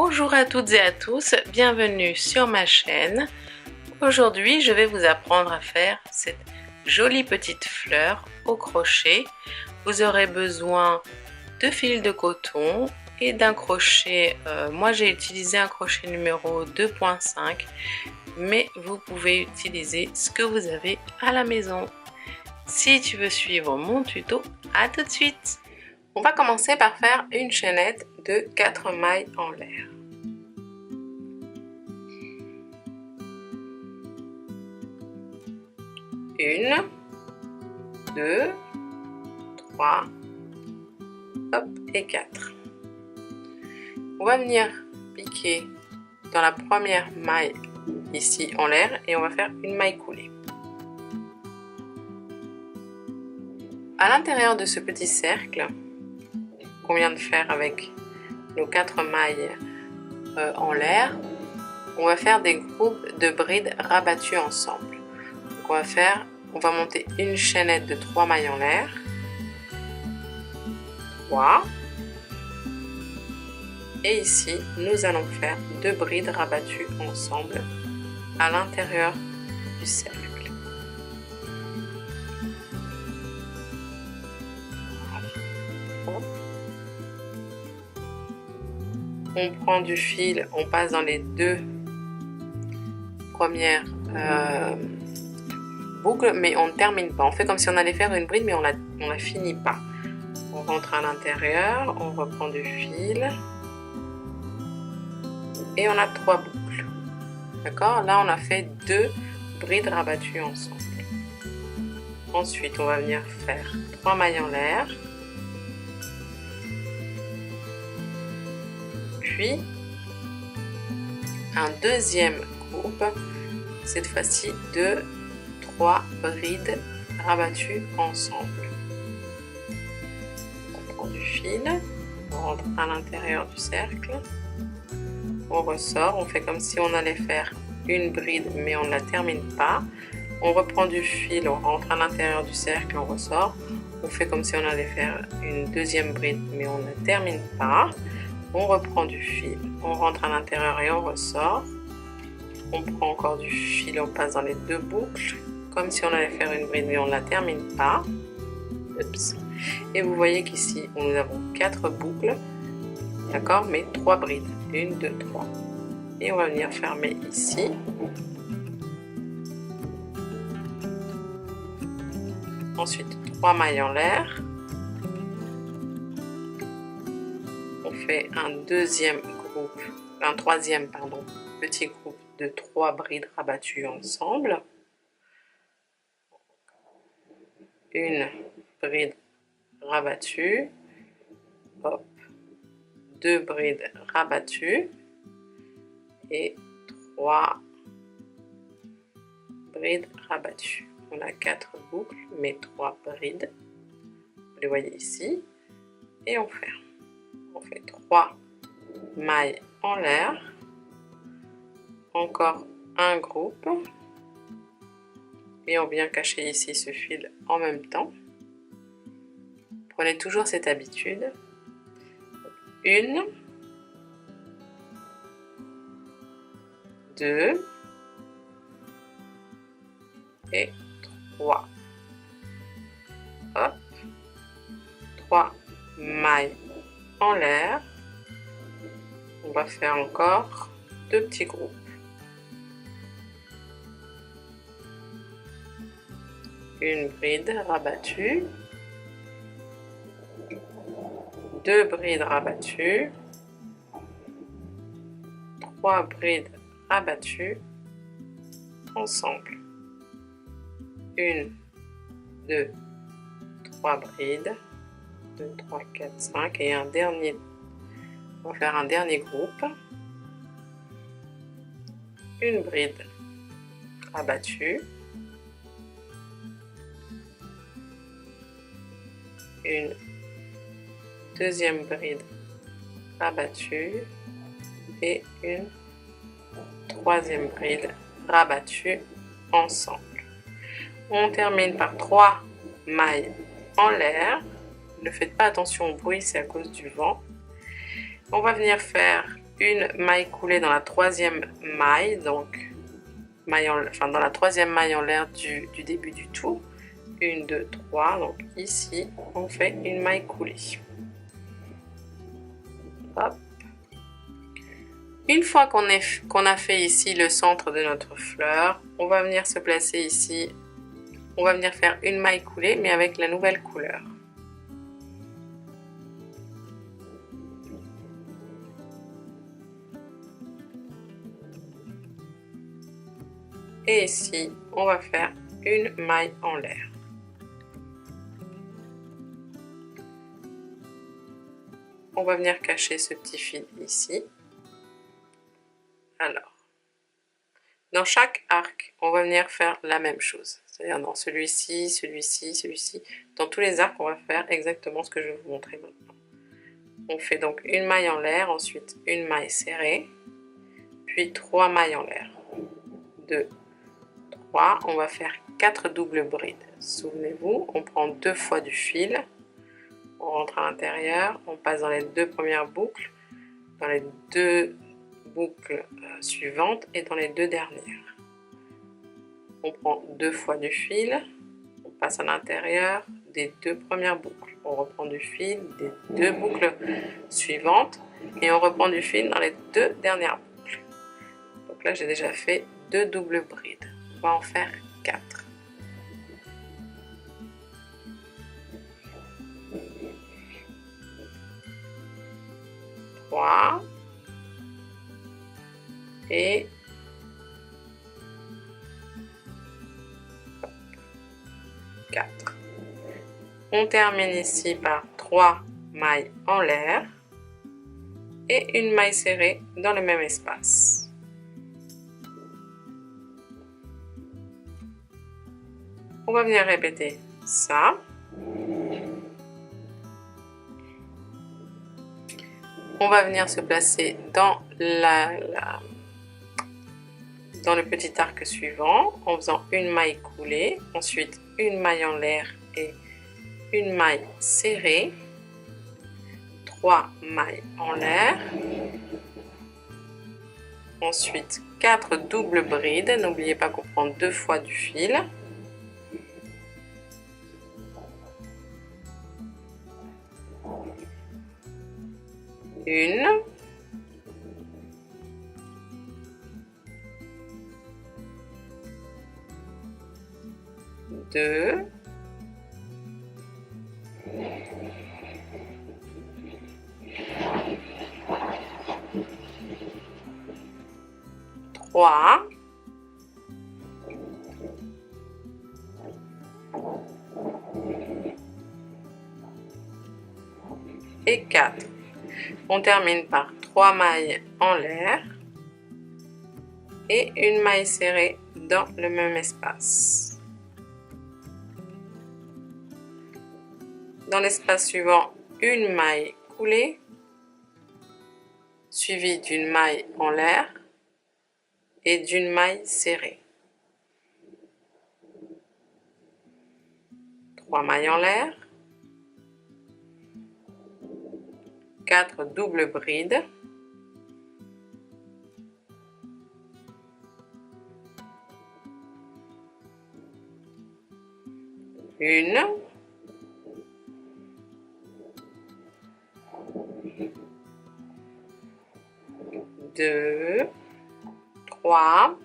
Bonjour à toutes et à tous, bienvenue sur ma chaîne. Aujourd'hui, je vais vous apprendre à faire cette jolie petite fleur au crochet. Vous aurez besoin de fil de coton et d'un crochet. Moi, j'ai utilisé un crochet numéro 2.5, mais vous pouvez utiliser ce que vous avez à la maison. Si tu veux suivre mon tuto, à tout de suite. On va commencer par faire une chaînette de 4 mailles en l'air. Une, 2, 3, hop, et 4. On va venir piquer dans la première maille ici en l'air et on va faire une maille coulée. À l'intérieur de ce petit cercle qu'on vient de faire avec nos 4 mailles en l'air, on va faire des groupes de brides rabattues ensemble. Donc on va monter une chaînette de 3 mailles en l'air, 3, et ici nous allons faire 2 brides rabattues ensemble à l'intérieur du cercle. On prend du fil, on passe dans les 2 premières boucles, mais on ne termine pas. On fait comme si on allait faire une bride, mais on la finit pas. On rentre à l'intérieur, on reprend du fil et on a 3 boucles. D'accord? Là, on a fait 2 brides rabattues ensemble. Ensuite, on va venir faire 3 mailles en l'air. Puis un deuxième groupe, cette fois-ci de 3 brides rabattues ensemble. On prend du fil, on rentre à l'intérieur du cercle, on ressort, on fait comme si on allait faire une bride mais on ne la termine pas. On reprend du fil, on rentre à l'intérieur du cercle, on ressort, on fait comme si on allait faire une deuxième bride mais on ne termine pas. On reprend du fil, on rentre à l'intérieur et on ressort. On prend encore du fil, on passe dans les 2 boucles, comme si on allait faire une bride mais on ne la termine pas. Oups. Et vous voyez qu'ici, nous avons 4 boucles, d'accord, mais 3 brides. 1, 2, 3. Et on va venir fermer ici. Ensuite, 3 mailles en l'air. On fait un troisième petit groupe de 3 brides rabattues ensemble. Une bride rabattue, hop, 2 brides rabattues et 3 brides rabattues. On a 4 boucles mais 3 brides. Vous les voyez ici. Et on ferme. On fait 3 mailles en l'air, encore un groupe et on vient cacher ici ce fil en même temps. Prenez toujours cette habitude. 1, 2 et 3. Hop, 3 mailles en l'air. On va faire encore 2 petits groupes. Une bride rabattue, 2 brides rabattues, 3 brides rabattues ensemble. 1, 2, 3 brides. 2, 3, 4, 5 et un dernier. On va faire un dernier groupe. Une bride rabattue. Une deuxième bride rabattue et une troisième bride rabattue ensemble. On termine par 3 mailles en l'air. Ne faites pas attention au bruit, c'est à cause du vent. On va venir faire une maille coulée dans la troisième maille, donc dans la troisième maille en l'air du début du tour. 1, 2, 3, donc ici on fait une maille coulée. Hop. Une fois qu'on a fait ici le centre de notre fleur, on va venir se placer ici, on va venir faire une maille coulée mais avec la nouvelle couleur. Et ici, on va faire une maille en l'air. On va venir cacher ce petit fil ici. Alors, dans chaque arc, on va venir faire la même chose. C'est-à-dire dans celui-ci, celui-ci, celui-ci. Dans tous les arcs, on va faire exactement ce que je vais vous montrer maintenant. On fait donc une maille en l'air, ensuite une maille serrée, puis 3 mailles en l'air. 2, 3, on va faire 4 doubles brides. Souvenez-vous, on prend 2 fois du fil, on rentre à l'intérieur, on passe dans les 2 premières boucles, dans les 2 boucles suivantes et dans les 2 dernières. On prend 2 fois du fil, on passe à l'intérieur des 2 premières boucles, on reprend du fil des 2 boucles suivantes et on reprend du fil dans les 2 dernières boucles. Donc là j'ai déjà fait 2 doubles brides, on va en faire 4. Et 4. On termine ici par 3 mailles en l'air et une maille serrée dans le même espace. On va venir répéter ça. On va venir se placer dans dans le petit arc suivant en faisant une maille coulée, ensuite une maille en l'air et une maille serrée, 3 mailles en l'air, ensuite 4 doubles brides, n'oubliez pas qu'on prend 2 fois du fil, une, 2, 3, et 4. On termine par 3 mailles en l'air et une maille serrée dans le même espace. Dans l'espace suivant, une maille coulée suivie d'une maille en l'air et d'une maille serrée. 3 mailles en l'air, 4 doubles brides, une, 2, 3,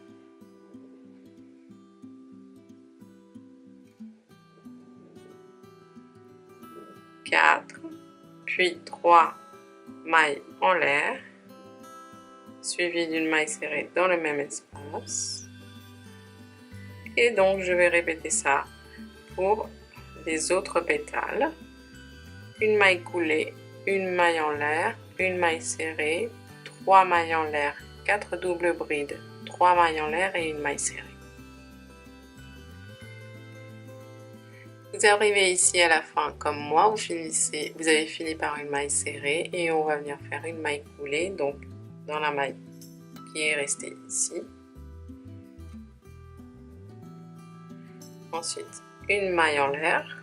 4, puis 3 mailles en l'air, suivies d'une maille serrée dans le même espace. Et donc je vais répéter ça pour les autres pétales. Une maille coulée, une maille en l'air, une maille serrée, 3 mailles en l'air, 4 doubles brides, 3 mailles en l'air et une maille serrée. Vous arrivez ici à la fin comme moi, vous avez fini par une maille serrée et on va venir faire une maille coulée, donc dans la maille qui est restée ici. Ensuite, une maille en l'air.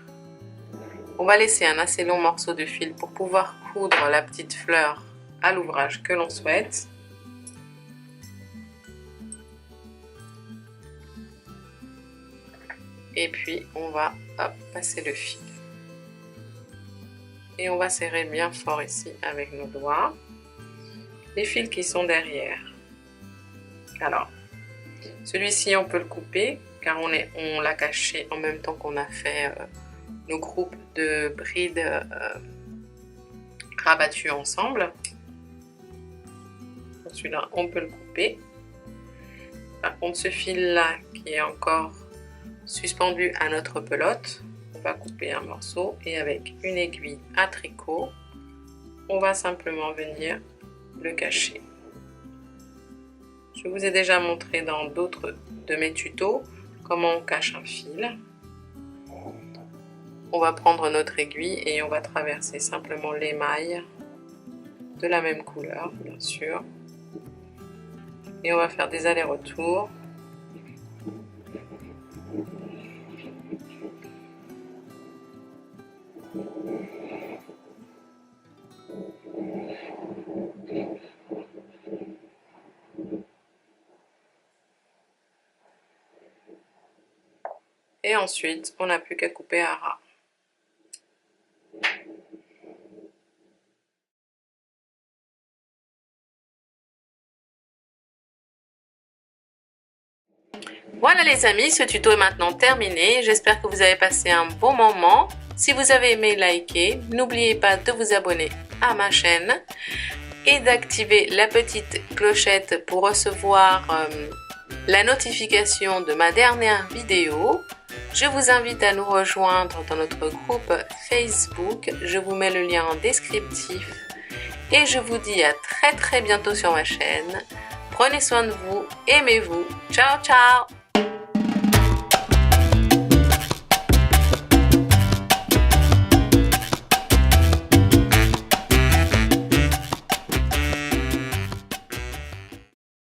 On va laisser un assez long morceau de fil pour pouvoir coudre la petite fleur à l'ouvrage que l'on souhaite. Et puis on va passer le fil. Et on va serrer bien fort ici avec nos doigts les fils qui sont derrière. Alors, celui-ci on peut le couper car on l'a caché en même temps qu'on a fait nos groupes de brides rabattus ensemble. Celui-là on peut le couper. Par contre ce fil là qui est encore suspendu à notre pelote, on va couper un morceau et avec une aiguille à tricot on va simplement venir le cacher. Je vous ai déjà montré dans d'autres de mes tutos comment on cache un fil. On va prendre notre aiguille et on va traverser simplement l'émail de la même couleur, bien sûr. Et on va faire des allers-retours. Et ensuite, on n'a plus qu'à couper à ras. Voilà les amis, ce tuto est maintenant terminé. J'espère que vous avez passé un bon moment. Si vous avez aimé, likez. N'oubliez pas de vous abonner à ma chaîne et d'activer la petite clochette pour recevoir la notification de ma dernière vidéo. Je vous invite à nous rejoindre dans notre groupe Facebook. Je vous mets le lien en descriptif. Et je vous dis à très bientôt sur ma chaîne. Prenez soin de vous, aimez-vous. Ciao ciao!